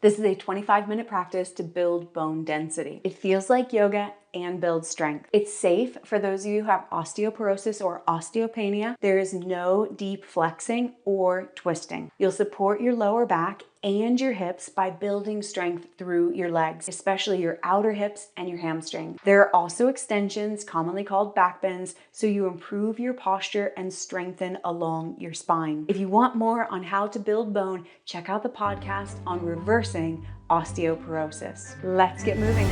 This is a 25-minute practice to build bone density. It feels like yoga and builds strength. It's safe for those of you who have osteoporosis or osteopenia. There is no deep flexing or twisting. You'll support your lower back and your hips by building strength through your legs, especially your outer hips and your hamstring. There are also extensions, commonly called back bends, so you improve your posture and strengthen along your spine. If you want more on how to build bone, check out the podcast on reversing osteoporosis. Let's get moving.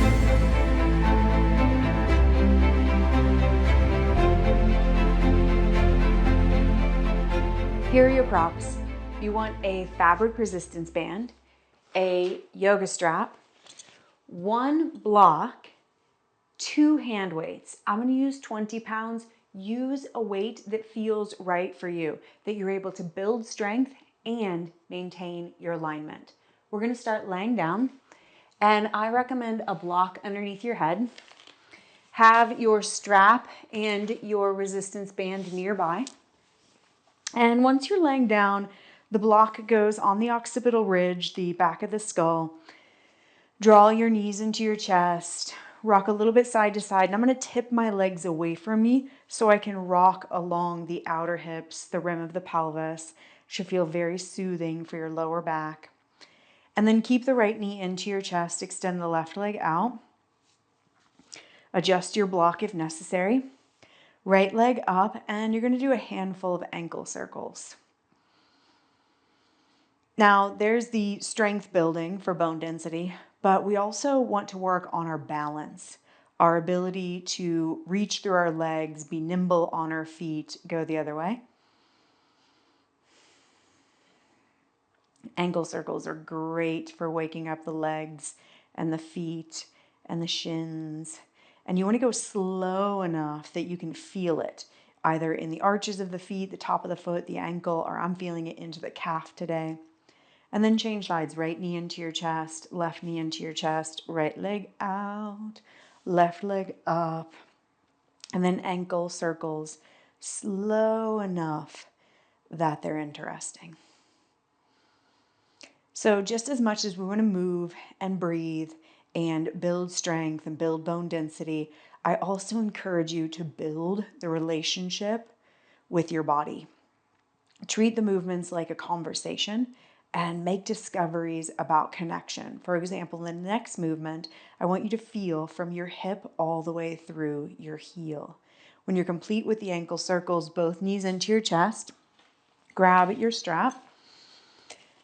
Here are your props. You want a fabric resistance band, a yoga strap, one block, 2 hand weights. I'm going to use 20 pounds. Use a weight that feels right for you, that you're able to build strength and maintain your alignment. We're going to start laying down, and I recommend a block underneath your head. Have your strap and your resistance band nearby. And once you're laying down, the block goes on the occipital ridge, the back of the skull. Draw your knees into your chest. Rock a little bit side to side. And I'm going to tip my legs away from me so I can rock along the outer hips, the rim of the pelvis. Should feel very soothing for your lower back. And then keep the right knee into your chest. Extend the left leg out. Adjust your block if necessary. Right leg up, and you're going to do a handful of ankle circles. Now, there's the strength building for bone density, but we also want to work on our balance, our ability to reach through our legs, be nimble on our feet, go the other way. Ankle circles are great for waking up the legs and the feet and the shins. And you want to go slow enough that you can feel it, either in the arches of the feet, the top of the foot, the ankle, or I'm feeling it into the calf today. And then change sides, right knee into your chest, left knee into your chest, right leg out, left leg up, and then ankle circles slow enough that they're interesting. So just as much as we want to move and breathe and build strength and build bone density, I also encourage you to build the relationship with your body. Treat the movements like a conversation and make discoveries about connection. For example, in the next movement, I want you to feel from your hip all the way through your heel. When you're complete with the ankle circles, both knees into your chest, grab at your strap.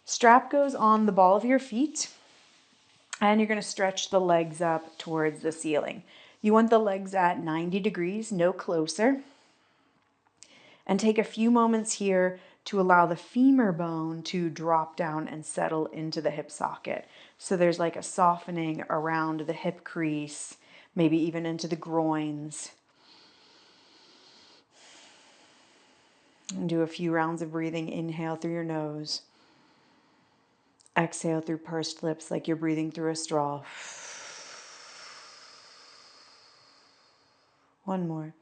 Strap goes on the ball of your feet, and you're going to stretch the legs up towards the ceiling. You want the legs at 90 degrees, no closer. And take a few moments here to allow the femur bone to drop down and settle into the hip socket. So there's like a softening around the hip crease, maybe even into the groins. And do a few rounds of breathing. Inhale through your nose. Exhale through pursed lips like you're breathing through a straw. One more.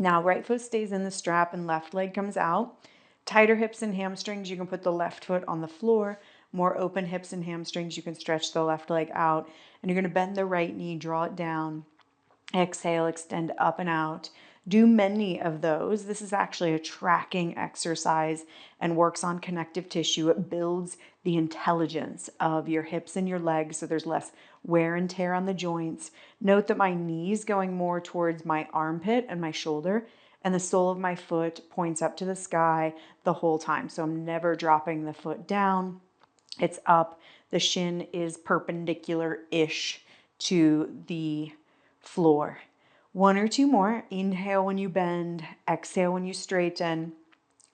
Now, right foot stays in the strap and left leg comes out. Tighter hips and hamstrings, you can put the left foot on the floor. More open hips and hamstrings, you can stretch the left leg out. And you're going to bend the right knee, draw it down. Exhale, extend up and out. Do many of those. This is actually a tracking exercise and works on connective tissue. It builds the intelligence of your hips and your legs so there's less wear and tear on the joints. Note that my knee's going more towards my armpit and my shoulder, and the sole of my foot points up to the sky the whole time. So I'm never dropping the foot down. It's up. The shin is perpendicular-ish to the floor. One or two more. Inhale when you bend, exhale when you straighten,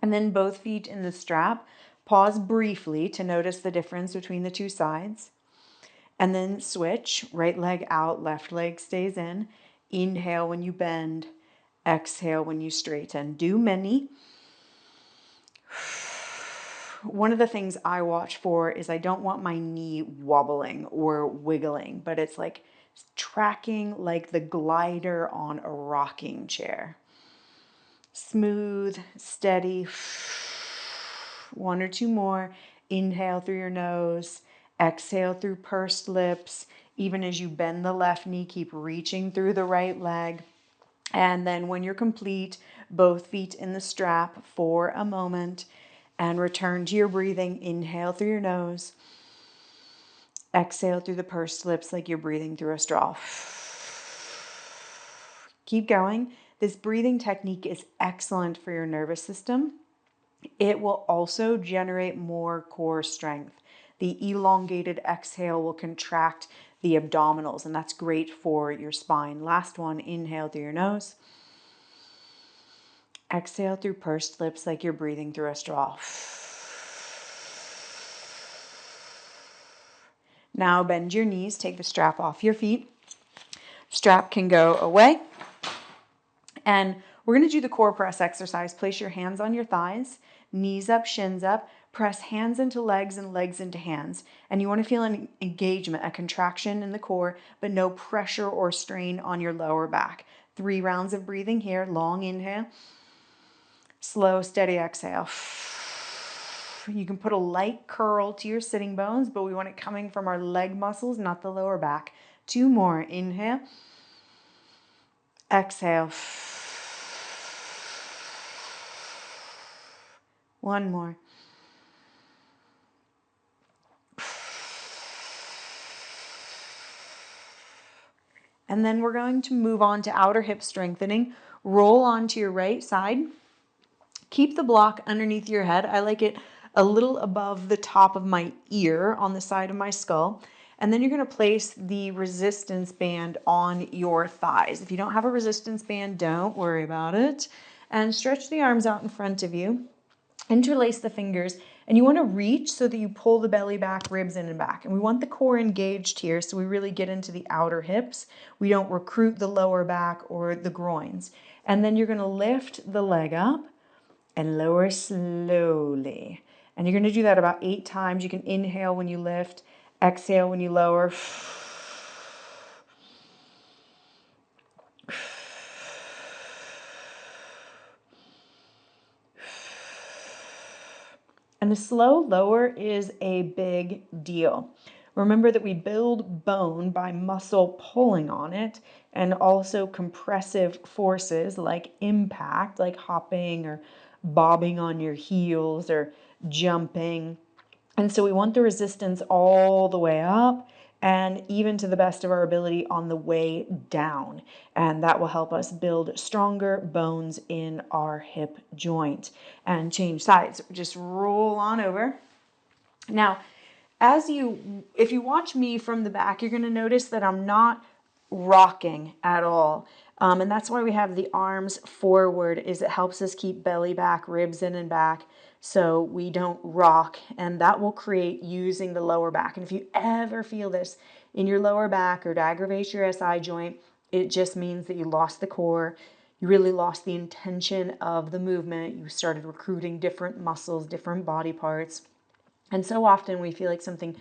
and then both feet in the strap. Pause briefly to notice the difference between the two sides. And then switch, right leg out, left leg stays in. Inhale when you bend, exhale when you straighten. Do many. One of the things I watch for is I don't want my knee wobbling or wiggling, but it's like tracking like the glider on a rocking chair. Smooth, steady. One or two more. Inhale through your nose. Exhale through pursed lips. Even as you bend the left knee, keep reaching through the right leg. And then when you're complete, both feet in the strap for a moment and return to your breathing. Inhale through your nose. Exhale through the pursed lips like you're breathing through a straw. Keep going. This breathing technique is excellent for your nervous system. It will also generate more core strength. The elongated exhale will contract the abdominals, and that's great for your spine. Last one, inhale through your nose. Exhale through pursed lips like you're breathing through a straw. Now bend your knees, take the strap off your feet. Strap can go away. And we're going to do the core press exercise. Place your hands on your thighs, knees up, shins up. Press hands into legs and legs into hands. And you want to feel an engagement, a contraction in the core, but no pressure or strain on your lower back. 3 rounds of breathing here. Long inhale. Slow, steady exhale. You can put a light curl to your sitting bones, but we want it coming from our leg muscles, not the lower back. 2 more. Inhale. Exhale. 1 more. And then we're going to move on to outer hip strengthening. Roll onto your right side. Keep the block underneath your head. I like it a little above the top of my ear on the side of my skull. And then you're going to place the resistance band on your thighs. If you don't have a resistance band, don't worry about it. And stretch the arms out in front of you. Interlace the fingers. And you want to reach so that you pull the belly back, ribs in and back. And we want the core engaged here so we really get into the outer hips. We don't recruit the lower back or the groins. And then you're going to lift the leg up and lower slowly. And you're going to do that about 8 times. You can inhale when you lift, exhale when you lower. And the slow lower is a big deal. Remember that we build bone by muscle pulling on it, and also compressive forces like impact, like hopping or bobbing on your heels or jumping. And so we want the resistance all the way up and even to the best of our ability on the way down. And that will help us build stronger bones in our hip joint. And change sides. Just roll on over. Now, if you watch me from the back, you're going to notice that I'm not rocking at all. And that's why we have the arms forward, is it helps us keep belly back, ribs in and back, so we don't rock, and that will create using the lower back. And if you ever feel this in your lower back or to aggravate your SI joint, it just means that you lost the core. You really lost the intention of the movement. You started recruiting different muscles, different body parts. And so often we feel like something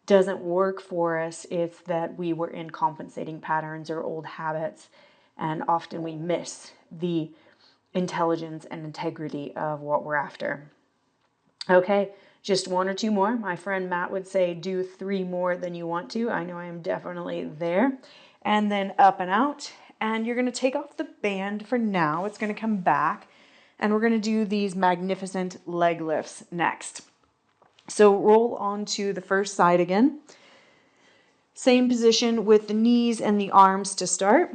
doesn't work for us. It's that we were in compensating patterns or old habits. And often we miss the intelligence and integrity of what we're after. Okay, just 1 or 2 more. My friend Matt would say do 3 more than you want to. I know I am definitely there. And then up and out. And you're going to take off the band for now. It's going to come back. And we're going to do these magnificent leg lifts next. So roll onto the first side again. Same position with the knees and the arms to start.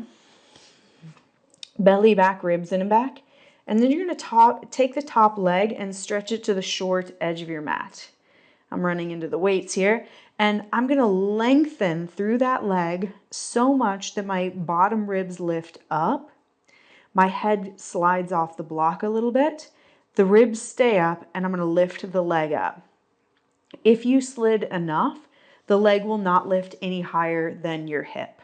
Belly back, ribs in and back. And then you're going to take the top leg and stretch it to the short edge of your mat. I'm running into the weights here. And I'm going to lengthen through that leg so much that my bottom ribs lift up. My head slides off the block a little bit. The ribs stay up, and I'm going to lift the leg up. If you slid enough, the leg will not lift any higher than your hip.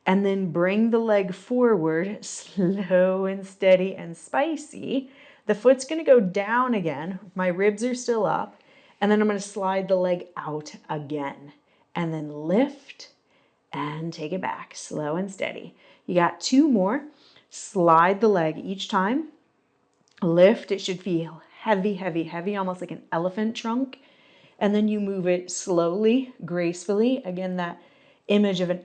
And then bring the leg forward, slow and steady and spicy. The foot's going to go down again. My ribs are still up. And then I'm going to slide the leg out again. And then lift and take it back, slow and steady. You got 2 more. Slide the leg each time. Lift. It should feel heavy, heavy, heavy, almost like an elephant trunk. And then you move it slowly, gracefully. Again, that image of an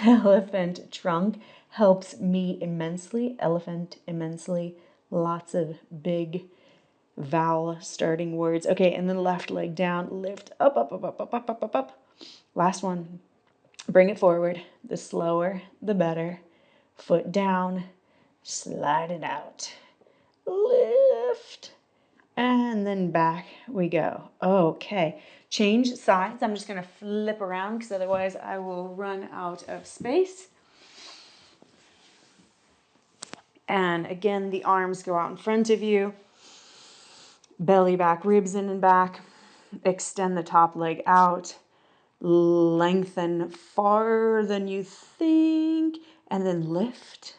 elephant trunk helps me immensely. Elephant, immensely. Lots of big vowel starting words. Okay, and then left leg down, lift up, up, up, up, up, up, up, up, up. Last one. Bring it forward. The slower, the better. Foot down, slide it out. Lift. And then back we go. Okay, change sides. I'm just going to flip around because otherwise I will run out of space. And again, the arms go out in front of you. Belly back, ribs in and back. Extend the top leg out. Lengthen farther than you think. And then lift.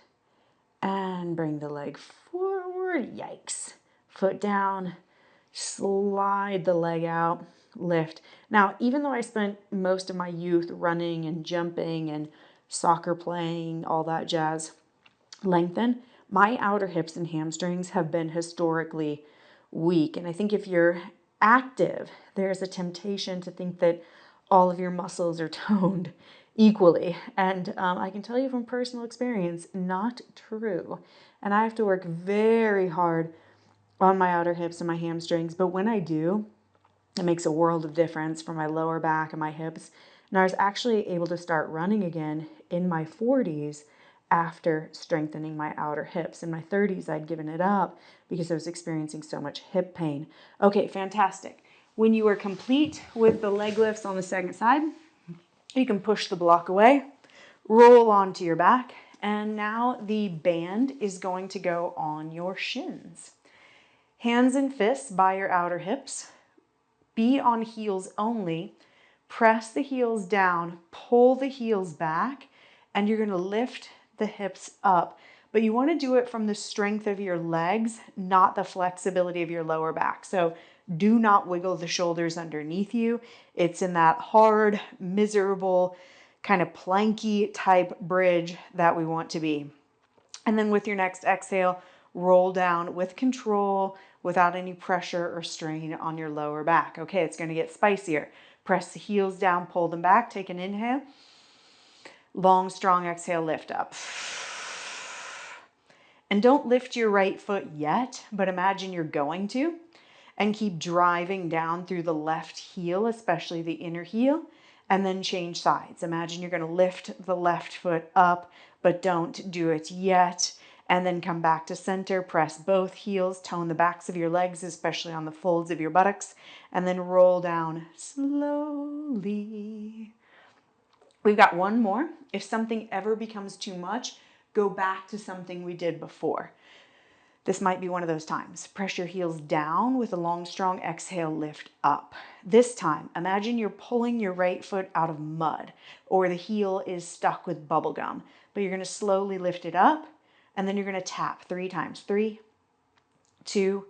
And bring the leg forward. Yikes. Foot down. Slide the leg out, lift. Now, even though I spent most of my youth running and jumping and soccer playing, all that jazz, lengthen, my outer hips and hamstrings have been historically weak. And I think if you're active, there's a temptation to think that all of your muscles are toned equally. And I can tell you from personal experience, not true. And I have to work very hard on my outer hips and my hamstrings, but when I do, it makes a world of difference for my lower back and my hips. And I was actually able to start running again in my 40s after strengthening my outer hips. In my 30s, I'd given it up because I was experiencing so much hip pain. Okay, fantastic. When you are complete with the leg lifts on the second side, you can push the block away, roll onto your back, and now the band is going to go on your shins. Hands and fists by your outer hips. Be on heels only. Press the heels down, pull the heels back, and you're going to lift the hips up. But you want to do it from the strength of your legs, not the flexibility of your lower back. So do not wiggle the shoulders underneath you. It's in that hard, miserable, kind of planky type bridge that we want to be. And then with your next exhale, roll down with control, without any pressure or strain on your lower back. Okay, it's going to get spicier. Press the heels down, pull them back, take an inhale. Long, strong exhale, lift up. And don't lift your right foot yet, but imagine you're going to. And keep driving down through the left heel, especially the inner heel, and then change sides. Imagine you're going to lift the left foot up, but don't do it yet. And then come back to center, press both heels, tone the backs of your legs, especially on the folds of your buttocks, and then roll down slowly. We've got one more. If something ever becomes too much, go back to something we did before. This might be one of those times. Press your heels down with a long, strong exhale, lift up. This time, imagine you're pulling your right foot out of mud, or the heel is stuck with bubble gum, but you're going to slowly lift it up. And then you're going to tap 3 times. 3, 2,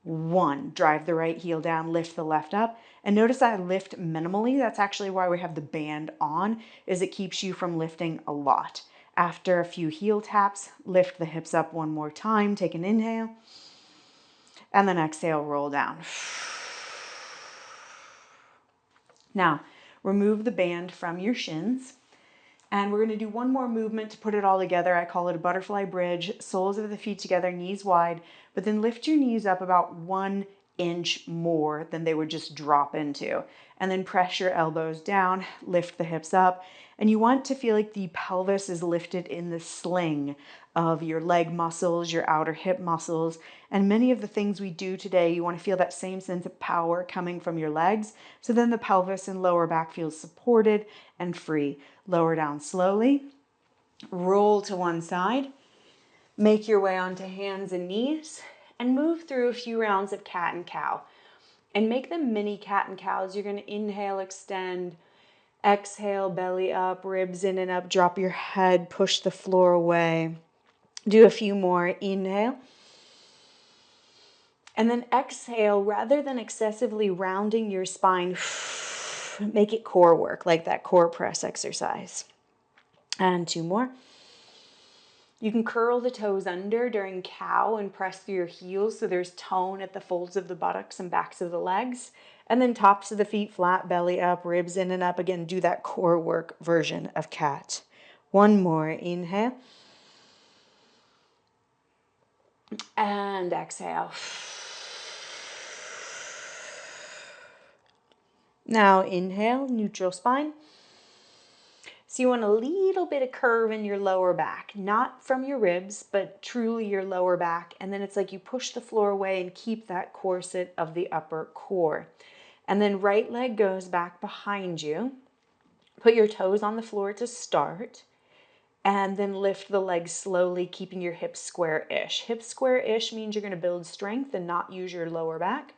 1. Drive the right heel down, lift the left up. And notice I lift minimally. That's actually why we have the band on, is it keeps you from lifting a lot. After a few heel taps, lift the hips up one more time. Take an inhale. And then exhale, roll down. Now, remove the band from your shins. And we're going to do one more movement to put it all together. I call it a butterfly bridge. Soles of the feet together, knees wide. But then lift your knees up about 1 inch more than they would just drop into. And then press your elbows down, lift the hips up. And you want to feel like the pelvis is lifted in the sling of your leg muscles, your outer hip muscles. And many of the things we do today, you want to feel that same sense of power coming from your legs. So then the pelvis and lower back feels supported and free. Lower down slowly. Roll to one side. Make your way onto hands and knees. And move through a few rounds of cat and cow. And make them mini cat and cows. You're going to inhale, extend. Exhale, belly up, ribs in and up. Drop your head, push the floor away. Do a few more. Inhale. And then exhale, rather than excessively rounding your spine, Make it core work, like that core press exercise. And 2 more. You can curl the toes under during cow and press through your heels so there's tone at the folds of the buttocks and backs of the legs. And then tops of the feet flat, belly up, ribs in and up. Again, do that core work version of cat. 1 more. Inhale. And exhale. Now inhale, neutral spine. So you want a little bit of curve in your lower back, not from your ribs, but truly your lower back. And then it's like you push the floor away and keep that corset of the upper core. And then right leg goes back behind you. Put your toes on the floor to start. And then lift the legs slowly, keeping your hips square-ish. Hips square-ish means you're going to build strength and not use your lower back.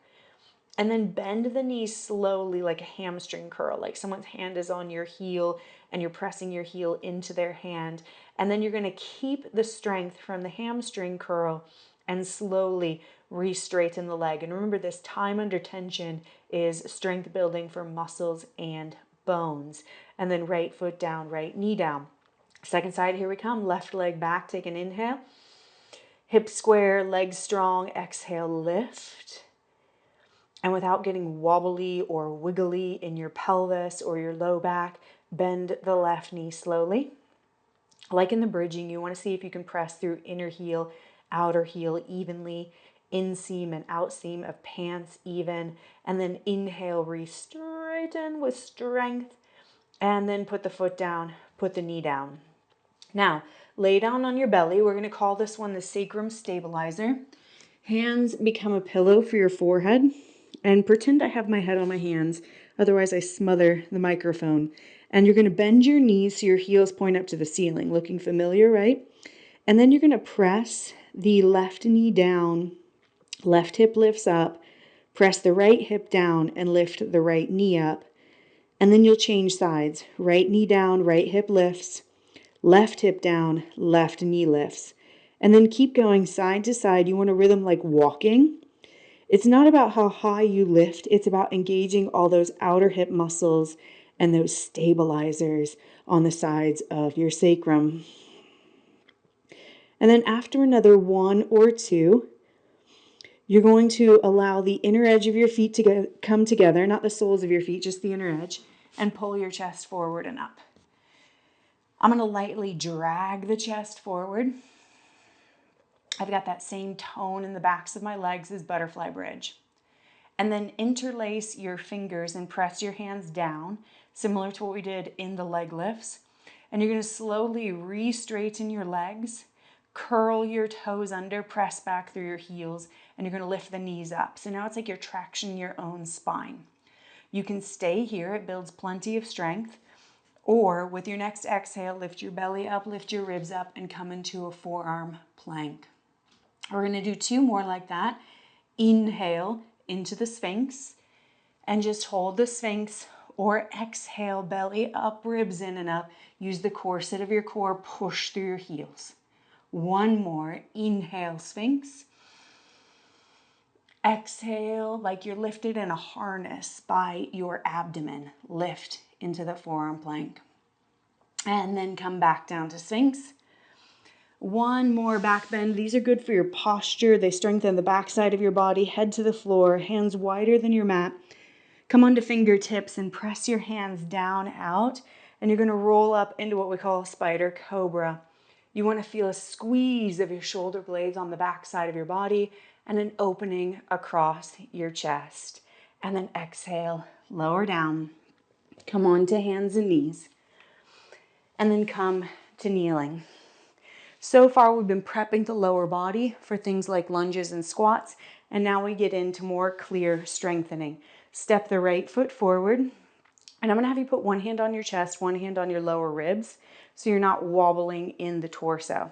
And then bend the knees slowly like a hamstring curl, like someone's hand is on your heel and you're pressing your heel into their hand. And then you're going to keep the strength from the hamstring curl and slowly re-straighten the leg. And remember, this time under tension is strength building for muscles and bones. And then right foot down, right knee down. Second side, here we come. Left leg back, take an inhale. Hips square, legs strong, exhale, lift. And without getting wobbly or wiggly in your pelvis or your low back, bend the left knee slowly. Like in the bridging, you want to see if you can press through inner heel, outer heel evenly, inseam and outseam of pants even. And then inhale, re-straighten with strength. And then put the foot down, put the knee down. Now, lay down on your belly. We're going to call this one the sacrum stabilizer. Hands become a pillow for your forehead. And pretend I have my head on my hands. Otherwise, I smother the microphone. And you're going to bend your knees so your heels point up to the ceiling. Looking familiar, right? And then you're going to press the left knee down. Left hip lifts up. Press the right hip down and lift the right knee up. And then you'll change sides. Right knee down, right hip lifts. Left hip down, left knee lifts. And then keep going side to side. You want a rhythm like walking. It's not about how high you lift. It's about engaging all those outer hip muscles and those stabilizers on the sides of your sacrum. And then after another 1 or 2, you're going to allow the inner edge of your feet to come together, not the soles of your feet, just the inner edge, and pull your chest forward and up. I'm going to lightly drag the chest forward. I've got that same tone in the backs of my legs as butterfly bridge. And then interlace your fingers and press your hands down, similar to what we did in the leg lifts. And you're going to slowly re-straighten your legs, curl your toes under, press back through your heels, and you're going to lift the knees up. So now it's like you're tractioning your own spine. You can stay here. It builds plenty of strength. Or with your next exhale, lift your belly up, lift your ribs up, and come into a forearm plank. We're going to do 2 more like that. Inhale into the Sphinx and just hold the Sphinx, or exhale, belly up, ribs in and up. Use the corset of your core, push through your heels. 1 more. Inhale, Sphinx. Exhale like you're lifted in a harness by your abdomen. Lift into the forearm plank. And then come back down to Sphinx. 1 more back bend. These are good for your posture. They strengthen the backside of your body. Head to the floor, hands wider than your mat. Come onto fingertips and press your hands down, out. And you're going to roll up into what we call a spider cobra. You want to feel a squeeze of your shoulder blades on the backside of your body and an opening across your chest. And then exhale, lower down. Come on to hands and knees. And then come to kneeling. So far, we've been prepping the lower body for things like lunges and squats, and now we get into more clear strengthening. Step the right foot forward, and I'm going to have you put 1 hand on your chest, 1 hand on your lower ribs, so you're not wobbling in the torso.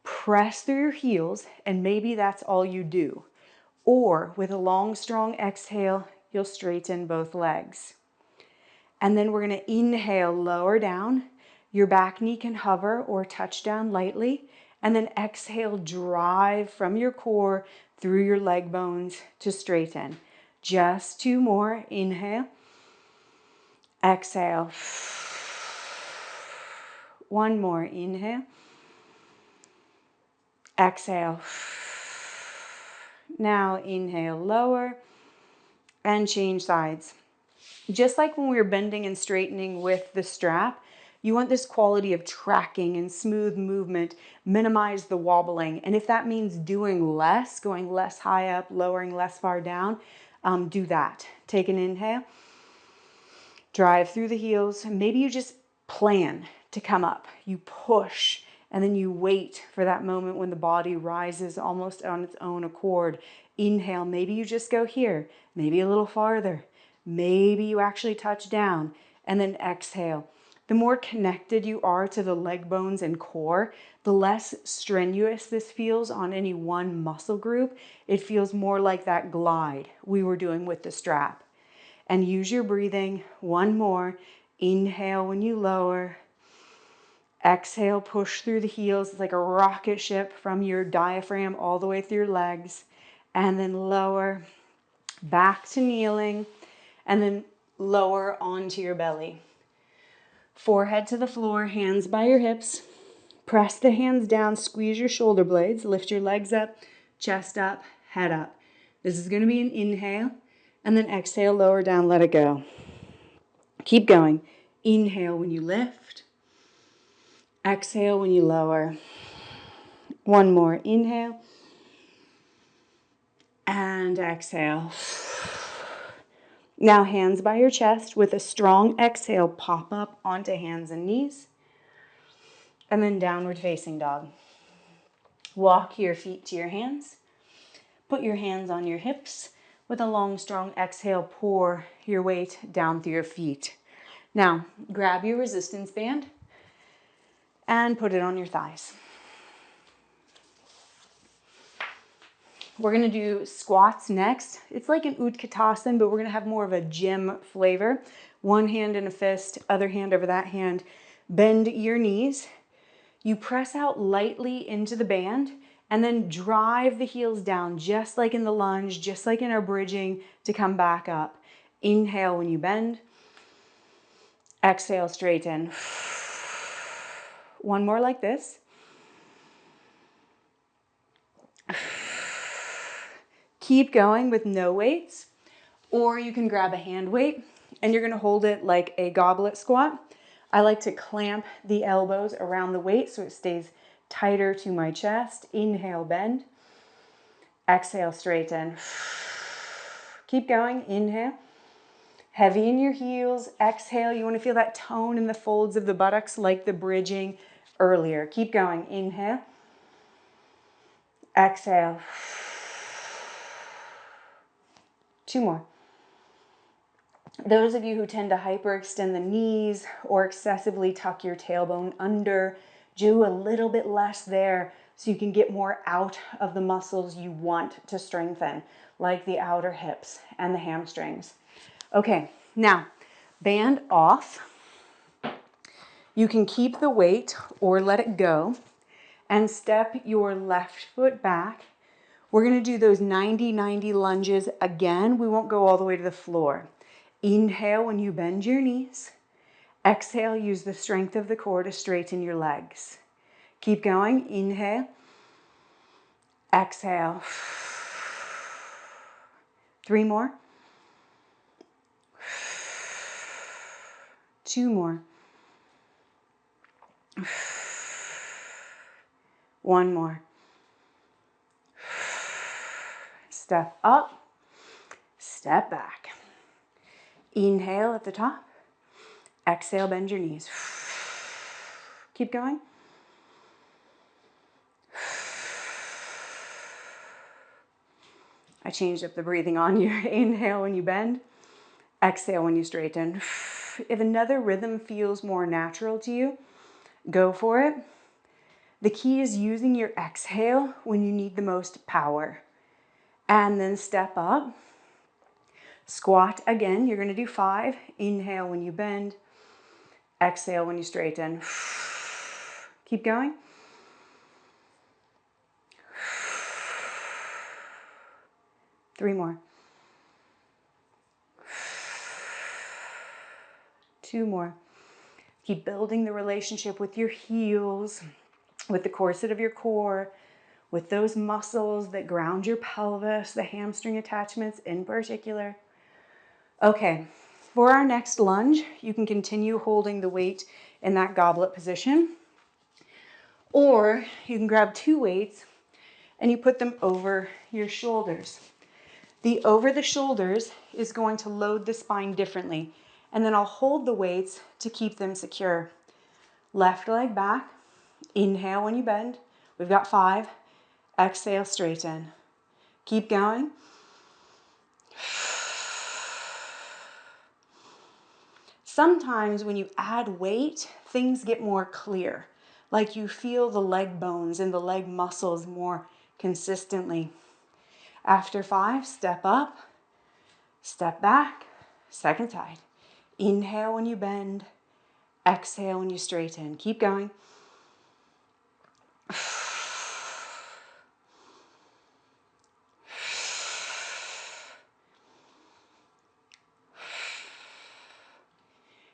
Press through your heels, and maybe that's all you do. Or with a long, strong exhale, you'll straighten both legs. And then we're going to inhale, lower down. Your back knee can hover or touch down lightly. And then exhale, drive from your core through your leg bones to straighten. Just 2 more. Inhale. Exhale. One more. Inhale. Exhale. Now inhale, lower, and change sides. Just like when we were bending and straightening with the strap, you want this quality of tracking and smooth movement, minimize the wobbling. And if that means doing less, going less high up, lowering less far down, do that. Take an inhale, drive through the heels. Maybe you just plan to come up. You push, and then you wait for that moment when the body rises almost on its own accord. Inhale, maybe you just go here, maybe a little farther. Maybe you actually touch down, and then exhale. The more connected you are to the leg bones and core, the less strenuous this feels on any one muscle group. It feels more like that glide we were doing with the strap. And use your breathing. One more. Inhale when you lower. Exhale, push through the heels. It's like a rocket ship from your diaphragm all the way through your legs. And then lower, back to kneeling, and then lower onto your belly. Forehead to the floor, hands by your hips. Press the hands down, squeeze your shoulder blades, lift your legs up, chest up, head up. This is going to be an inhale, and then exhale, lower down, let it go. Keep going. Inhale when you lift. Exhale when you lower. One more. Inhale. And exhale. Now hands by your chest. With a strong exhale, pop up onto hands and knees. And then downward facing dog. Walk your feet to your hands. Put your hands on your hips. With a long, strong exhale, pour your weight down through your feet. Now, grab your resistance band and put it on your thighs. We're going to do squats next. It's like an Utkatasana, but we're going to have more of a gym flavor. One hand in a fist, other hand over that hand. Bend your knees. You press out lightly into the band and then drive the heels down, just like in the lunge, just like in our bridging, to come back up. Inhale when you bend. Exhale, straighten. One more like this. Keep going with no weights, or you can grab a hand weight and you're going to hold it like a goblet squat. I like to clamp the elbows around the weight so it stays tighter to my chest. Inhale, bend. Exhale, straighten. Keep going. Inhale. Heavy in your heels. Exhale. You want to feel that tone in the folds of the buttocks like the bridging earlier. Keep going. Inhale. Exhale. Two more. Those of you who tend to hyperextend the knees or excessively tuck your tailbone under, do a little bit less there so you can get more out of the muscles you want to strengthen, like the outer hips and the hamstrings. Okay, now band off. You can keep the weight or let it go and step your left foot back. We're going to do those 90-90 lunges again. We won't go all the way to the floor. Inhale when you bend your knees. Exhale, use the strength of the core to straighten your legs. Keep going. Inhale. Exhale. 3 more. 2 more. 1 more. Step up, step back. Inhale at the top. Exhale, bend your knees. Keep going. I changed up the breathing on you. Inhale when you bend. Exhale when you straighten. If another rhythm feels more natural to you, go for it. The key is using your exhale when you need the most power. And then step up. Squat again. You're going to do 5. Inhale when you bend. Exhale when you straighten. Keep going. Three more. 2 more. Keep building the relationship with your heels, with the corset of your core, with those muscles that ground your pelvis, the hamstring attachments in particular. Okay, for our next lunge, you can continue holding the weight in that goblet position, or you can grab 2 weights and you put them over your shoulders. The over the shoulders is going to load the spine differently, and then I'll hold the weights to keep them secure. Left leg back, inhale when you bend. We've got 5, exhale, straighten. Keep going. Sometimes when you add weight, things get more clear, like you feel the leg bones and the leg muscles more consistently. After 5, step up, step back, second side. Inhale when you bend, exhale when you straighten. Keep going.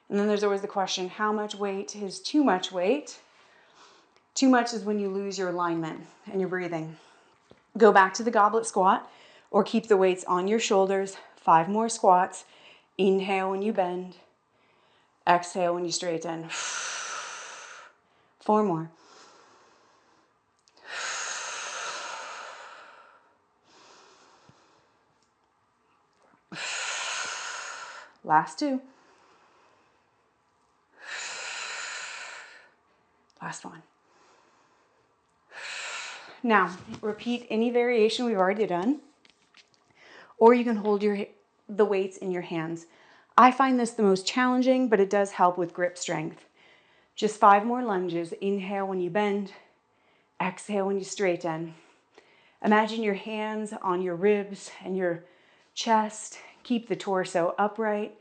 And then there's always the question, how much weight is too much weight? Too much is when you lose your alignment and your breathing. Go back to the goblet squat or keep the weights on your shoulders. 5 more squats. Inhale when you bend. Exhale when you straighten. 4 more. Last 2. Last one. Now, repeat any variation we've already done, or you can hold the weights in your hands. I find this the most challenging, but it does help with grip strength. Just 5 more lunges. Inhale when you bend, exhale when you straighten. Imagine your hands on your ribs and your chest. Keep the torso upright.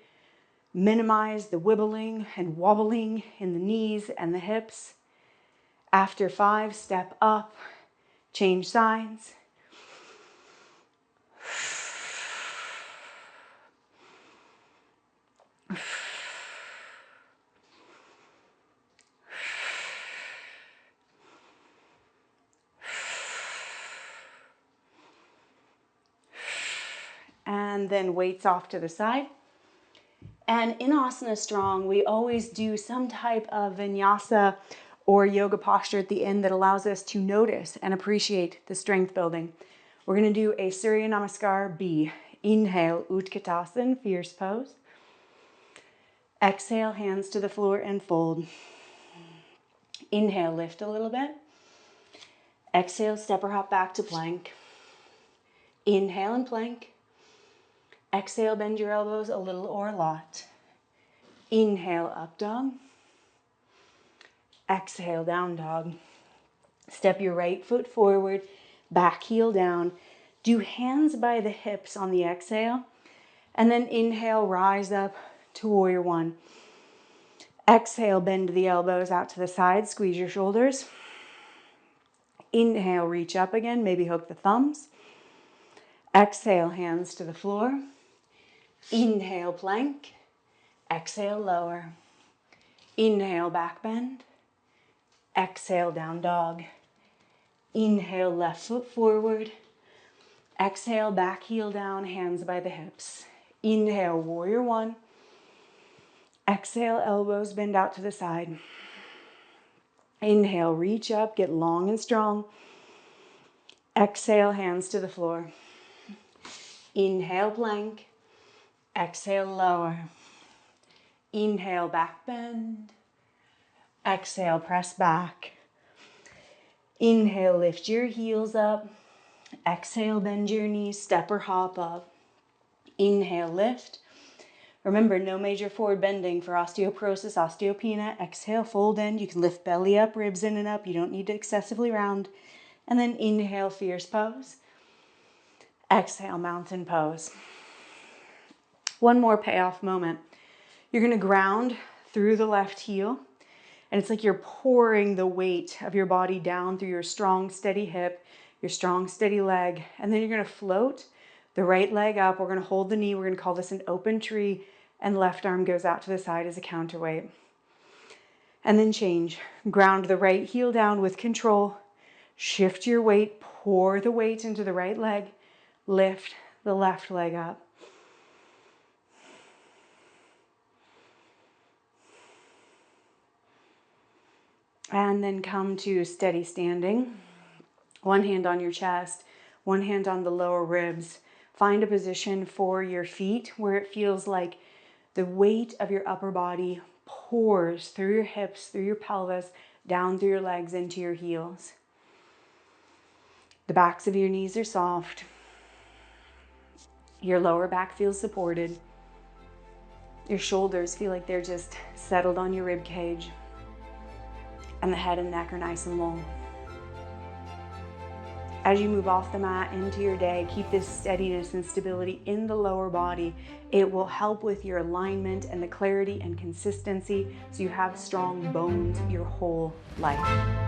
Minimize the wibbling and wobbling in the knees and the hips. After 5, step up, change sides. And then weights off to the side. And in Asana Strong, we always do some type of vinyasa or yoga posture at the end that allows us to notice and appreciate the strength building. We're going to do a Surya Namaskar B. Inhale, Utkatasana, fierce pose. Exhale, hands to the floor and fold. Inhale, lift a little bit. Exhale, step or hop back to plank. Inhale and plank. Exhale, bend your elbows a little or a lot. Inhale, up dog. Exhale, down dog. Step your right foot forward, back heel down. Do hands by the hips on the exhale. And then inhale, rise up to warrior 1. Exhale, bend the elbows out to the side, squeeze your shoulders. Inhale, reach up again, maybe hook the thumbs. Exhale, hands to the floor. Inhale, plank. Exhale, lower. Inhale, back bend. Exhale, down dog. Inhale, left foot forward. Exhale, back heel down, hands by the hips. Inhale, warrior 1. Exhale, elbows bend out to the side. Inhale, reach up, get long and strong. Exhale, hands to the floor. Inhale, plank. Exhale, lower. Inhale, back bend. Exhale, press back. Inhale, lift your heels up. Exhale, bend your knees, step or hop up. Inhale, lift. Remember, no major forward bending for osteoporosis, osteopenia. Exhale, fold in. You can lift belly up, ribs in and up. You don't need to excessively round. And then inhale, fierce pose. Exhale, mountain pose. One more payoff moment. You're going to ground through the left heel. And it's like you're pouring the weight of your body down through your strong, steady hip, your strong, steady leg. And then you're going to float the right leg up. We're going to hold the knee. We're going to call this an open tree. and left arm goes out to the side as a counterweight. And then change. Ground the right heel down with control. Shift your weight, pour the weight into the right leg. Lift the left leg up. And then come to steady standing. One hand on your chest, one hand on the lower ribs. Find a position for your feet where it feels like the weight of your upper body pours through your hips, through your pelvis, down through your legs, into your heels. The backs of your knees are soft. Your lower back feels supported. Your shoulders feel like they're just settled on your rib cage. And the head and neck are nice and long. As you move off the mat into your day, keep this steadiness and stability in the lower body. It will help with your alignment and the clarity and consistency so you have strong bones your whole life.